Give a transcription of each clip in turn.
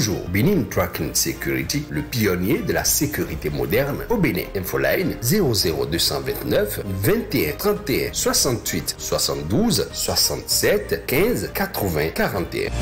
toujours, Benin Tracking Security, le pionnier de la sécurité moderne au Bénin. Infoline 00229 21 31 68 72 67 15 80 41. –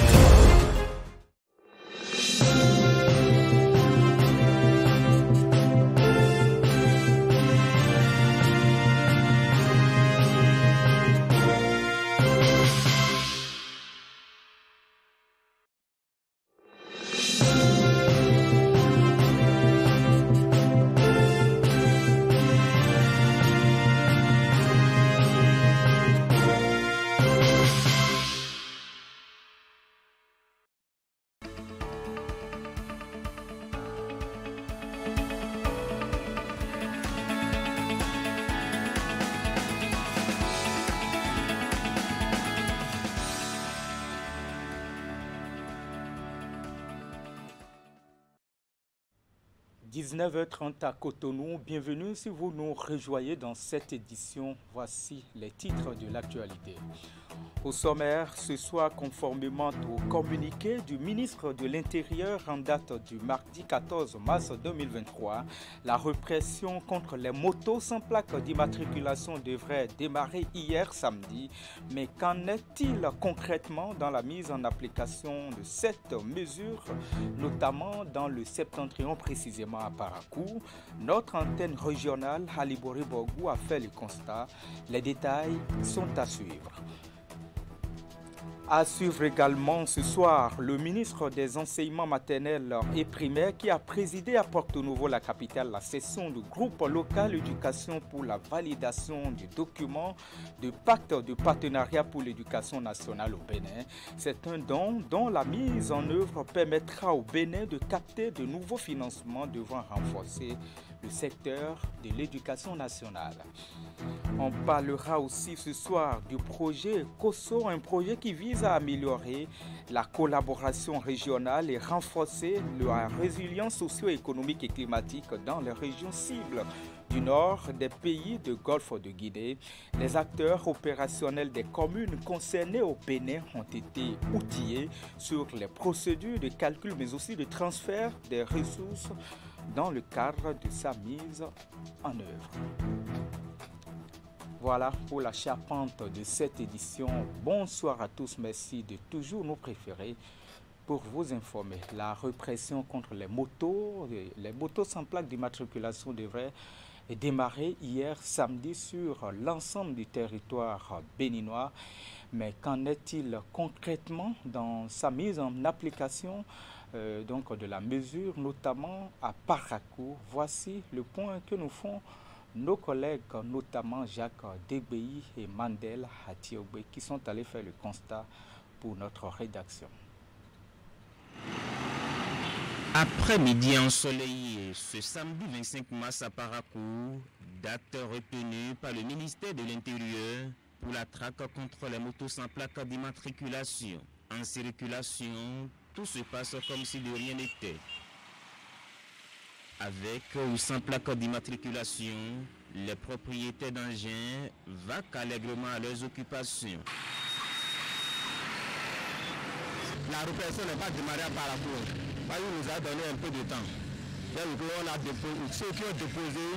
19h30 à Cotonou, bienvenue si vous nous rejoignez dans cette édition. Voici les titres de l'actualité. Au sommaire, ce soir, conformément au communiqué du ministre de l'Intérieur en date du mardi 14 mars 2023, la répression contre les motos sans plaque d'immatriculation devrait démarrer hier samedi. Mais qu'en est-il concrètement dans la mise en application de cette mesure, notamment dans le septentrion, précisément à Parakou? Notre antenne régionale, Halibori Bogou, a fait le constat. Les détails sont à suivre. À suivre également ce soir, le ministre des Enseignements maternels et primaires qui a présidé à Porto Novo, la capitale, la session du groupe local éducation pour la validation du document de pacte de partenariat pour l'éducation nationale au Bénin. C'est un don dont la mise en œuvre permettra au Bénin de capter de nouveaux financements devant renforcer le secteur de l'éducation nationale. On parlera aussi ce soir du projet COSO, un projet qui vise à améliorer la collaboration régionale et renforcer la résilience socio-économique et climatique dans les régions cibles du nord des pays du Golfe de Guinée. Les acteurs opérationnels des communes concernées au Bénin ont été outillés sur les procédures de calcul mais aussi de transfert des ressources dans le cadre de sa mise en œuvre. Voilà pour la charpente de cette édition. Bonsoir à tous, merci de toujours nous préférer. Pour vous informer, la répression contre les motos sans plaque d'immatriculation devrait démarrer hier samedi sur l'ensemble du territoire béninois. Mais qu'en est-il concrètement dans sa mise en application donc de la mesure, notamment à Parakou? Voici le point que nous font nos collègues, notamment Jacques Degbeyi et Mandel Hatiogbe, qui sont allés faire le constat pour notre rédaction. Après-midi ensoleillé, ce samedi 25 mars à Parakou, date retenue par le ministère de l'Intérieur pour la traque contre les motos sans plaque d'immatriculation. En circulation, tout se passe comme si de rien n'était. Avec ou sans plaque d'immatriculation, les propriétaires d'engins vaquent allègrement à leurs occupations. La répression n'est pas démarrée à Parakou. Il nous a donné un peu de temps. Ceux qui ont déposé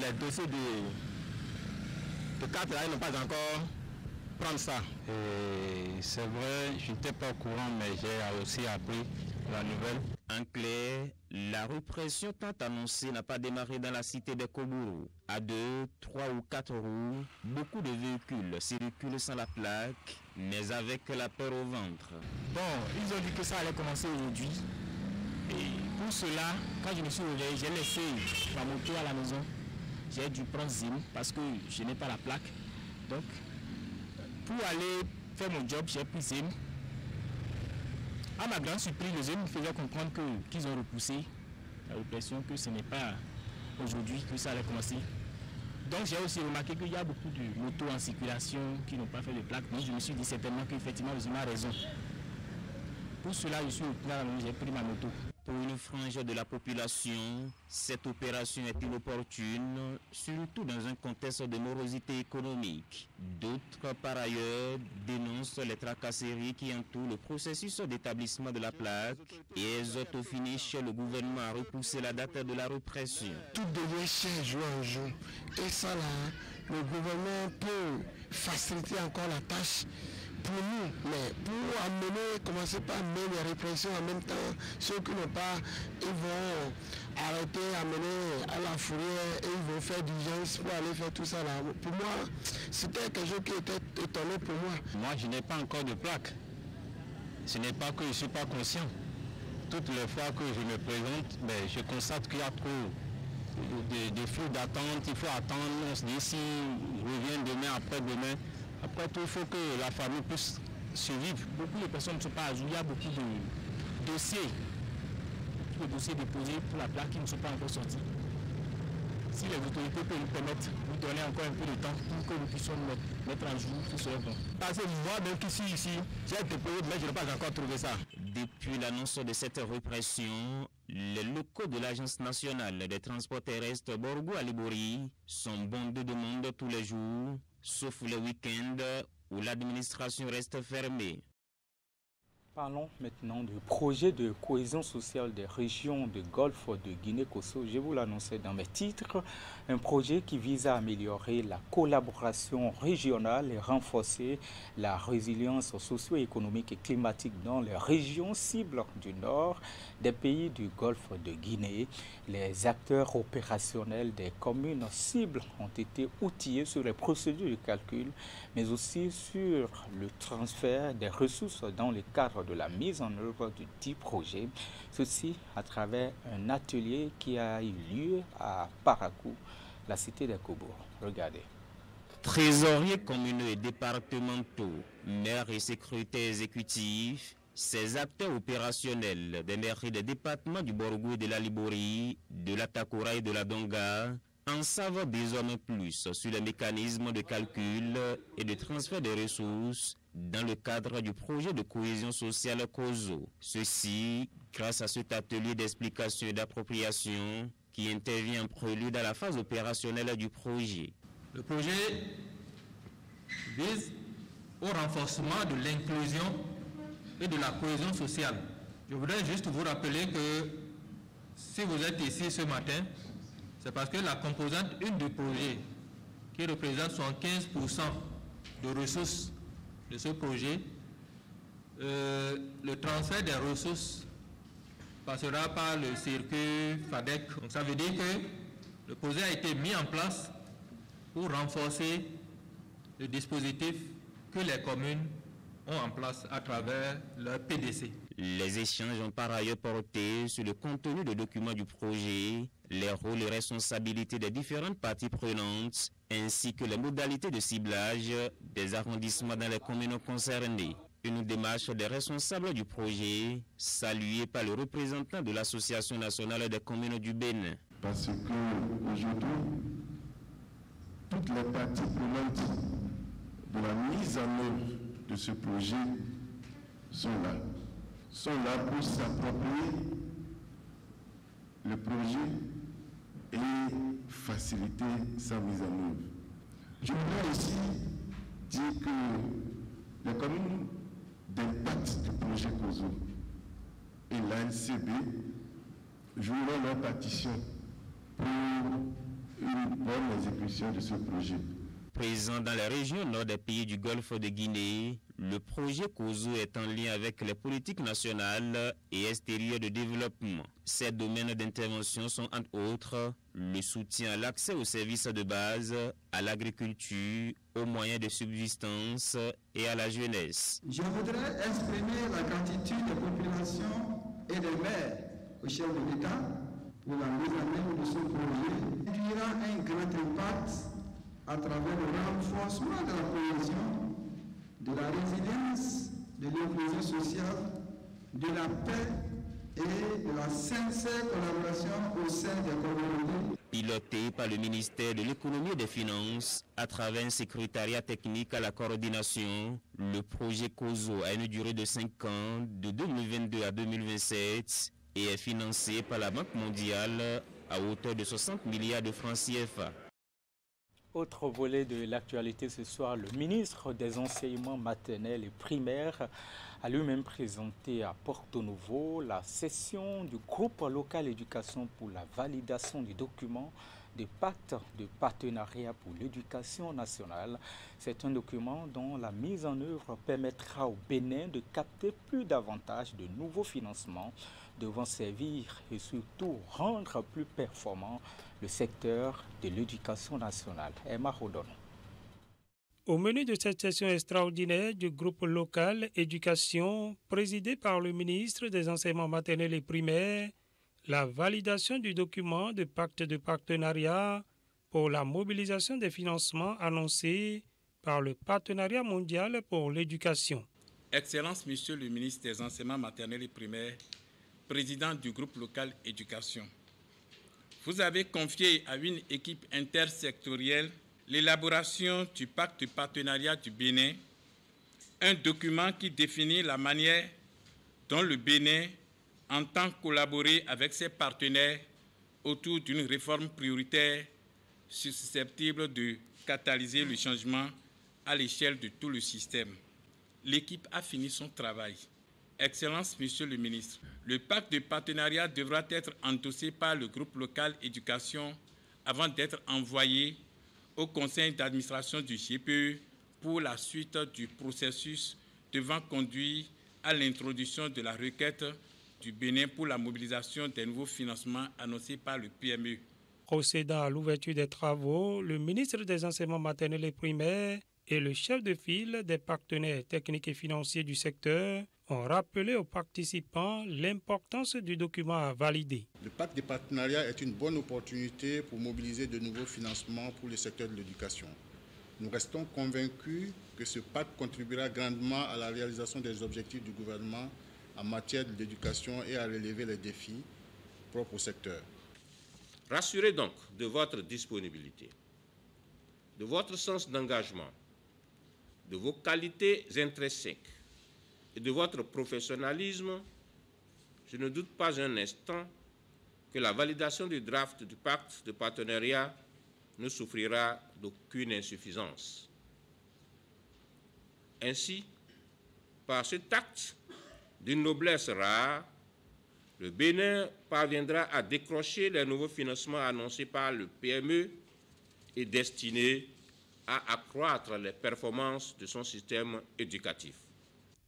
les dossiers de carte là, ils n'ont pas encore prendre ça. C'est vrai, je n'étais pas au courant, mais j'ai aussi appris la nouvelle. En clair, la répression tant annoncée n'a pas démarré dans la cité des Kobourou. À 2, 3 ou 4 roues, beaucoup de véhicules circulent sans la plaque, mais avec la peur au ventre. Bon, ils ont dit que ça allait commencer aujourd'hui. Et pour cela, quand je me suis réveillé, j'ai laissé ma moto à la maison. J'ai dû prendre ZIM parce que je n'ai pas la plaque. Donc, pour aller faire mon job, j'ai pris ZIM. À ma grande surprise, le ZIM me faisait comprendre qu'ils ont repoussé la répression, que ce n'est pas aujourd'hui que ça allait commencer. Donc j'ai aussi remarqué qu'il y a beaucoup de motos en circulation qui n'ont pas fait de plaque. Donc je me suis dit certainement qu'effectivement le ZIM a raison. Pour cela, je suis au plan, j'ai pris ma moto. Pour une frange de la population, cette opération est inopportune, surtout dans un contexte de morosité économique. D'autres, par ailleurs, dénoncent les tracasseries qui entourent le processus d'établissement de la plaque et exhortent au finish le gouvernement à repousser la date de la répression. Tout devient cher jour en jour. Et ça là, le gouvernement peut faciliter encore la tâche pour nous, mais pour amener, commencer par amener les répressions en même temps, ceux qui n'ont pas, ils vont arrêter, amener à la fourrière et ils vont faire d'urgence pour aller faire tout ça là. Pour moi, c'était quelque chose qui était étonnant pour moi. Moi, je n'ai pas encore de plaque. Ce n'est pas que je ne suis pas conscient. Toutes les fois que je me présente, je constate qu'il y a trop de flux d'attente. Il faut attendre, on se dit si je reviens demain, après-demain. Après tout, il faut que la famille puisse survivre. Beaucoup de personnes ne sont pas à jour. Il y a beaucoup de dossiers déposés pour la plaque qui ne sont pas encore sortis. Si les autorités peuvent nous permettre, nous donner encore un peu de temps pour que nous puissions nous mettre à jour, tout serait bon. Parce que je vois même qu'ici, j'ai déposé, mais je n'ai pas encore trouvé ça. Depuis l'annonce de cette répression, les locaux de l'Agence nationale des transports terrestres Borgo à Libori sont bondés de monde tous les jours, sauf les week-ends où l'administration reste fermée. Parlons maintenant du projet de cohésion sociale des régions de Golfe de Guinée-Bissau. Je vous l'annonçais dans mes titres, un projet qui vise à améliorer la collaboration régionale et renforcer la résilience socio-économique et climatique dans les régions cibles du nord des pays du Golfe de Guinée. Les acteurs opérationnels des communes cibles ont été outillés sur les procédures de calcul, mais aussi sur le transfert des ressources dans le cadre de la mise en œuvre du dit projet. Ceci à travers un atelier qui a eu lieu à Parakou, la cité des Kobours. Regardez. Trésoriers communaux et départementaux, maires et secrétaires exécutifs, ces acteurs opérationnels des mairies des départements du Borgo et de la Libori, de la Takora et de la Donga en savent désormais plus sur les mécanismes de calcul et de transfert des ressources dans le cadre du projet de cohésion sociale COSO. Ceci grâce à cet atelier d'explication et d'appropriation qui intervient en prélude à la phase opérationnelle du projet. Le projet vise au renforcement de l'inclusion et de la cohésion sociale. Je voudrais juste vous rappeler que si vous êtes ici ce matin, c'est parce que la composante 1 du projet, qui représente 75% de ressources de ce projet, le transfert des ressources passera par le circuit FADEC. Donc ça veut dire que le projet a été mis en place pour renforcer le dispositif que les communes ont en place à travers leur PDC. Les échanges ont par ailleurs porté sur le contenu des documents du projet, les rôles et responsabilités des différentes parties prenantes, ainsi que les modalités de ciblage des arrondissements dans les communes concernées. Une démarche des responsables du projet, saluée par le représentant de l'Association nationale des communes du Bénin. Parce qu'aujourd'hui, toutes les parties prenantes de la mise en œuvre de ce projet sont là pour s'approprier le projet et faciliter sa mise en œuvre. Je voudrais aussi dire que les communes d'impact du projet COSO et l'ANCB joueront leur partition pour une bonne exécution de ce projet. Présent dans la région nord des pays du Golfe de Guinée, le projet COSO est en lien avec les politiques nationales et extérieures de développement. Ces domaines d'intervention sont entre autres le soutien à l'accès aux services de base, à l'agriculture, aux moyens de subsistance et à la jeunesse. Je voudrais exprimer la gratitude des populations et des maires au chef de l'État pour la mise en œuvre de ce projet qui aura un grand impact à travers le renforcement de la cohésion, de la résilience, de l'inclusion sociale, de la paix et de la sincère collaboration au sein des communautés. Piloté par le ministère de l'Économie et des Finances, à travers un secrétariat technique à la coordination, le projet COSO a une durée de 5 ans, de 2022 à 2027, et est financé par la Banque mondiale à hauteur de 60 milliards de francs CFA. Autre volet de l'actualité ce soir, le ministre des enseignements maternels et primaires a lui-même présenté à Porto Novo la session du groupe local éducation pour la validation du document de pacte de partenariat pour l'éducation nationale. C'est un document dont la mise en œuvre permettra au Bénin de capter plus davantage de nouveaux financements devant servir et surtout rendre plus performant le secteur de l'éducation nationale. Emma Rodon. Au menu de cette session extraordinaire du groupe local éducation, présidé par le ministre des enseignements maternels et primaires, la validation du document de pacte de partenariat pour la mobilisation des financements annoncés par le Partenariat mondial pour l'éducation. Excellence, Monsieur le ministre des enseignements maternels et primaires, président du groupe local éducation, vous avez confié à une équipe intersectorielle l'élaboration du pacte de partenariat du Bénin, un document qui définit la manière dont le Bénin entend collaborer avec ses partenaires autour d'une réforme prioritaire susceptible de catalyser le changement à l'échelle de tout le système. L'équipe a fini son travail. Excellence, Monsieur le ministre, le pacte de partenariat devra être endossé par le groupe local éducation avant d'être envoyé au conseil d'administration du GPE pour la suite du processus devant conduire à l'introduction de la requête du Bénin pour la mobilisation des nouveaux financements annoncés par le PME. Procédant à l'ouverture des travaux, le ministre des enseignements maternels et primaires et le chef de file des partenaires techniques et financiers du secteur ont rappelé aux participants l'importance du document à valider. Le pacte de partenariat est une bonne opportunité pour mobiliser de nouveaux financements pour le secteur de l'éducation. Nous restons convaincus que ce pacte contribuera grandement à la réalisation des objectifs du gouvernement en matière de l'éducation et à relever les défis propres au secteur. Rassurez donc de votre disponibilité, de votre sens d'engagement, de vos qualités intrinsèques et de votre professionnalisme, je ne doute pas un instant que la validation du draft du pacte de partenariat ne souffrira d'aucune insuffisance. Ainsi, par cet acte d'une noblesse rare, le Bénin parviendra à décrocher les nouveaux financements annoncés par le PME et destinés à accroître les performances de son système éducatif.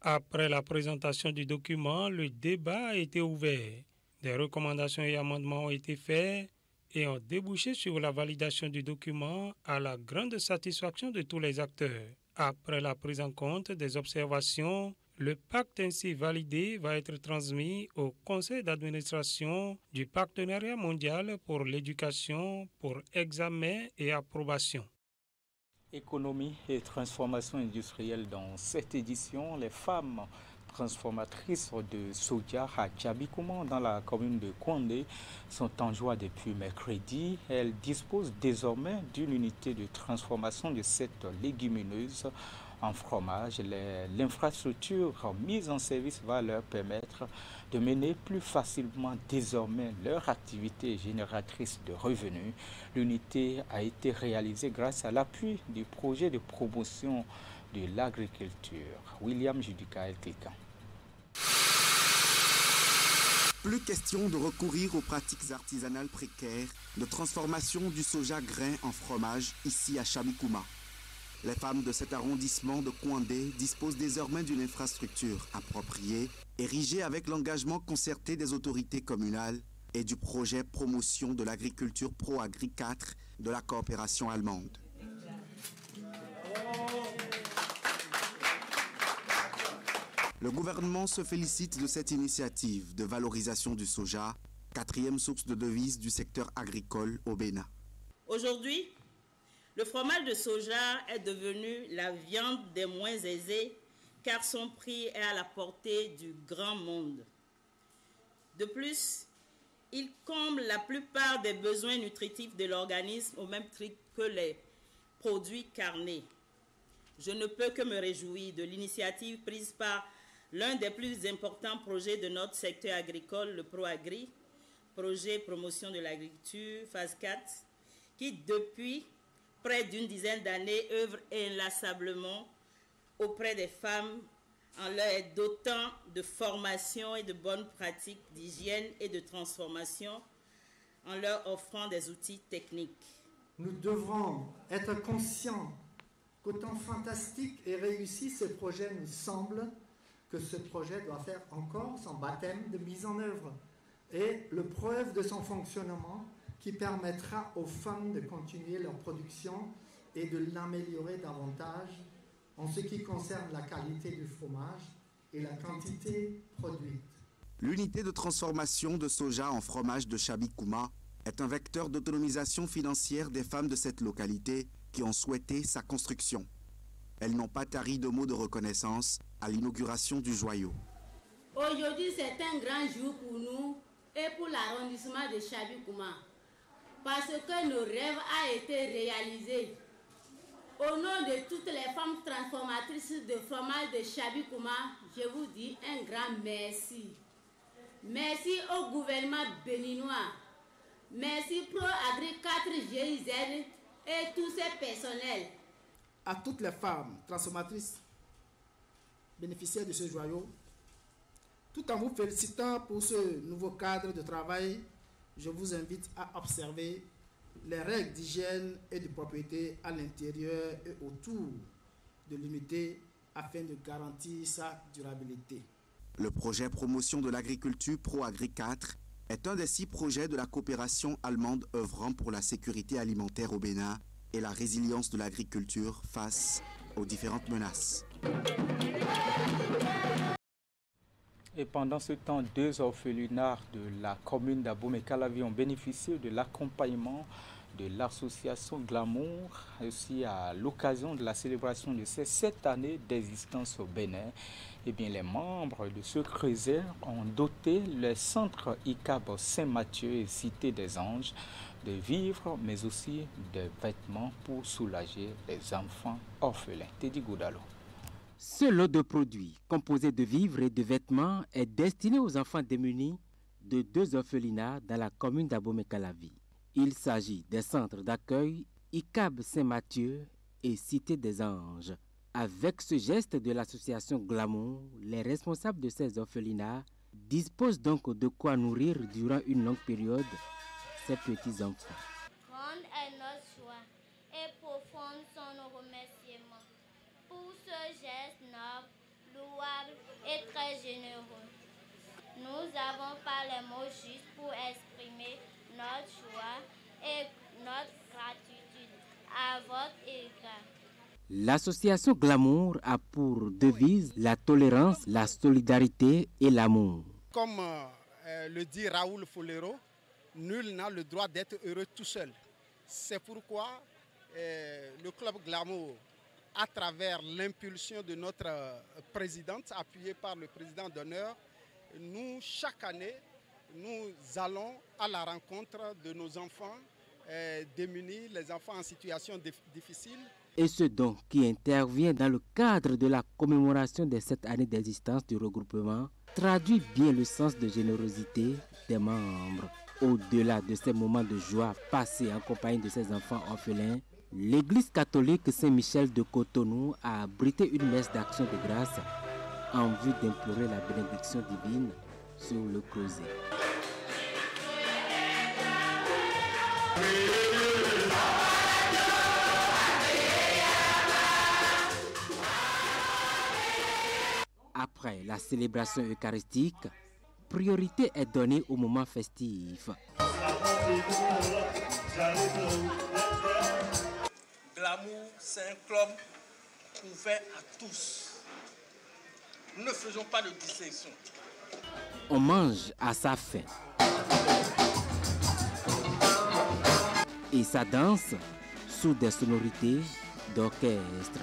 Après la présentation du document, le débat a été ouvert. Des recommandations et amendements ont été faits et ont débouché sur la validation du document à la grande satisfaction de tous les acteurs. Après la prise en compte des observations, le pacte ainsi validé va être transmis au conseil d'administration du Partenariat mondial pour l'éducation pour examen et approbation. Économie et transformation industrielle. Dans cette édition, les femmes transformatrices de soja à Tchabikouma dans la commune de Kouandé sont en joie depuis mercredi. Elles disposent désormais d'une unité de transformation de cette légumineuse en fromage. L'infrastructure mise en service va leur permettre de mener plus facilement désormais leur activité génératrice de revenus. L'unité a été réalisée grâce à l'appui du projet de promotion de l'agriculture. William Judicaël Cliquant. Plus question de recourir aux pratiques artisanales précaires de transformation du soja grain en fromage ici à Tchabikouma. Les femmes de cet arrondissement de Kouandé disposent désormais d'une infrastructure appropriée, érigée avec l'engagement concerté des autorités communales et du projet promotion de l'agriculture Pro-Agri 4 de la coopération allemande. Le gouvernement se félicite de cette initiative de valorisation du soja, quatrième source de devises du secteur agricole au Bénin. Aujourd'hui, le fromage de soja est devenu la viande des moins aisés car son prix est à la portée du grand monde. De plus, il comble la plupart des besoins nutritifs de l'organisme au même titre que les produits carnés. Je ne peux que me réjouir de l'initiative prise par L'un des plus importants projets de notre secteur agricole, le ProAgri, projet promotion de l'agriculture, phase 4, qui depuis près d'une dizaine d'années œuvre inlassablement auprès des femmes en leur dotant de formation et de bonnes pratiques d'hygiène et de transformation, en leur offrant des outils techniques. Nous devrons être conscients qu'autant fantastique et réussi ce projet nous semble, que ce projet doit faire encore son baptême de mise en œuvre et le preuve de son fonctionnement qui permettra aux femmes de continuer leur production et de l'améliorer davantage en ce qui concerne la qualité du fromage et la quantité produite. L'unité de transformation de soja en fromage de Chabikouma est un vecteur d'autonomisation financière des femmes de cette localité qui ont souhaité sa construction. Elles n'ont pas tari de mots de reconnaissance à l'inauguration du joyau. Aujourd'hui, c'est un grand jour pour nous et pour l'arrondissement de Chabikouma, parce que nos rêves ont été réalisés. Au nom de toutes les femmes transformatrices de fromage de Chabikouma, je vous dis un grand merci. Merci au gouvernement béninois. Merci ProAgri 4 GIZ et tous ses personnels. À toutes les femmes transformatrices bénéficiaires de ce joyau, tout en vous félicitant pour ce nouveau cadre de travail, je vous invite à observer les règles d'hygiène et de propriété à l'intérieur et autour de l'unité afin de garantir sa durabilité. Le projet promotion de l'agriculture ProAgri 4 est un des 6 projets de la coopération allemande œuvrant pour la sécurité alimentaire au Bénin et la résilience de l'agriculture face aux différentes menaces. Et pendant ce temps, 2 orphelinats de la commune d'Abomey-Calavi ont bénéficié de l'accompagnement de l'association Glamour, aussi à l'occasion de la célébration de ces 7 années d'existence au Bénin. Eh bien, les membres de ce creuset ont doté le centre ICAB Saint-Mathieu et Cité des Anges de vivres, mais aussi de vêtements pour soulager les enfants orphelins. Teddy Goudalo. Ce lot de produits composé de vivres et de vêtements est destiné aux enfants démunis de 2 orphelinats dans la commune d'Abomey-Calavi. Il s'agit des centres d'accueil ICAB Saint-Mathieu et Cité des Anges. Avec ce geste de l'association Glamour, les responsables de ces orphelinats disposent donc de quoi nourrir durant une longue période ces petits enfants. Grande est notre joie et profonde sont nos remerciements pour ce geste noble, louable et très généreux. Nous n'avons pas les mots justes pour exprimer notre joie et notre gratitude à votre égard. L'association Glamour a pour devise la tolérance, la solidarité et l'amour. Comme le dit Raoul Folero, nul n'a le droit d'être heureux tout seul. C'est pourquoi le club Glamour, à travers l'impulsion de notre présidente, appuyée par le président d'honneur, nous, chaque année, nous allons à la rencontre de nos enfants démunis, les enfants en situation difficile. Et ce don qui intervient dans le cadre de la commémoration des 7 années d'existence du regroupement traduit bien le sens de générosité des membres. Au-delà de ces moments de joie passés en compagnie de ces enfants orphelins, l'Église catholique Saint-Michel de Cotonou a abrité une messe d'action de grâce en vue d'implorer la bénédiction divine sur le creuset. Après la célébration eucharistique, priorité est donnée au moment festif. Glamour, c'est un club ouvert à tous. Nous ne faisons pas de distinction. On mange à sa faim. Et ça danse sous des sonorités d'orchestre.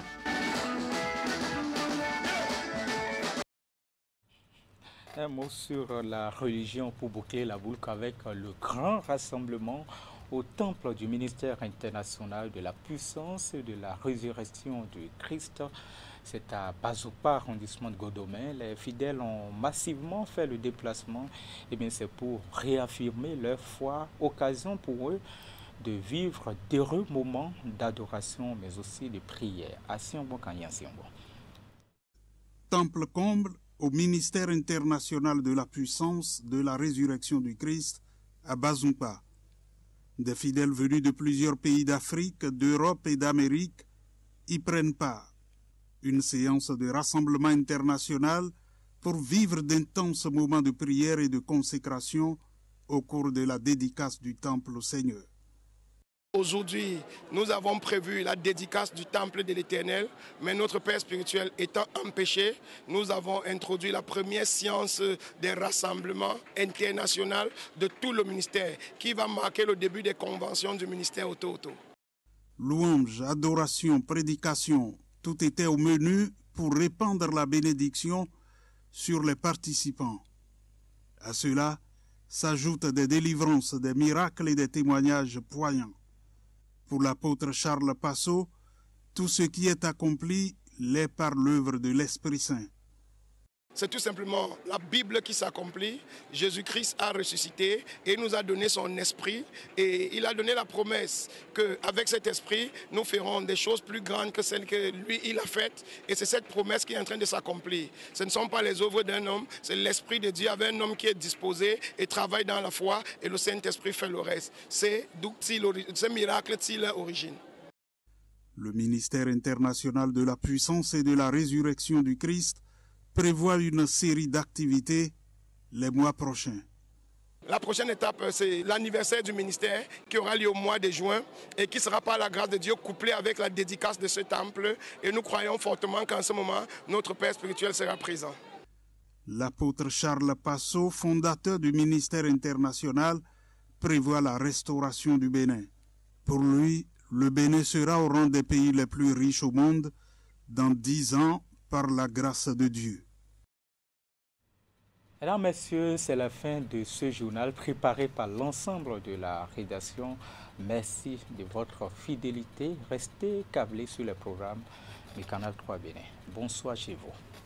Un mot sur la religion pour boucler la boucle avec le grand rassemblement au temple du ministère international de la puissance et de la résurrection du Christ. C'est à Bazoupa, arrondissement de Godomé. Les fidèles ont massivement fait le déplacement. Et bien, c'est pour réaffirmer leur foi, occasion pour eux de vivre d'heureux moments d'adoration, mais aussi de prière. Temple comble au ministère international de la puissance de la résurrection du Christ à Bazoupa. Des fidèles venus de plusieurs pays d'Afrique, d'Europe et d'Amérique y prennent part. Une séance de rassemblement international pour vivre d'intenses moments de prière et de consécration au cours de la dédicace du temple au Seigneur. Aujourd'hui, nous avons prévu la dédicace du temple de l'Éternel, mais notre père spirituel étant empêché, nous avons introduit la première séance des rassemblements internationaux de tout le ministère, qui va marquer le début des conventions du ministère Auto-Auto. Louange, adoration, prédication, tout était au menu pour répandre la bénédiction sur les participants. À cela s'ajoutent des délivrances, des miracles et des témoignages poignants. Pour l'apôtre Charles Passot, tout ce qui est accompli l'est par l'œuvre de l'Esprit Saint. C'est tout simplement la Bible qui s'accomplit. Jésus-Christ a ressuscité et nous a donné son esprit. Et il a donné la promesse qu'avec cet esprit, nous ferons des choses plus grandes que celles que lui, il a faites. Et c'est cette promesse qui est en train de s'accomplir. Ce ne sont pas les œuvres d'un homme, c'est l'esprit de Dieu avec un homme qui est disposé et travaille dans la foi. Et le Saint-Esprit fait le reste. C'est ce miracle qui est l'origine. Le ministère international de la puissance et de la résurrection du Christ prévoit une série d'activités les mois prochains. La prochaine étape, c'est l'anniversaire du ministère qui aura lieu au mois de juin et qui sera par la grâce de Dieu couplé avec la dédicace de ce temple. Et nous croyons fortement qu'en ce moment, notre Père spirituel sera présent. L'apôtre Charles Passot, fondateur du ministère international, prévoit la restauration du Bénin. Pour lui, le Bénin sera au rang des pays les plus riches au monde dans 10 ans par la grâce de Dieu. Mesdames, Messieurs, c'est la fin de ce journal préparé par l'ensemble de la rédaction. Merci de votre fidélité. Restez câblés sur le programme du Canal 3 Bénin. Bonsoir chez vous.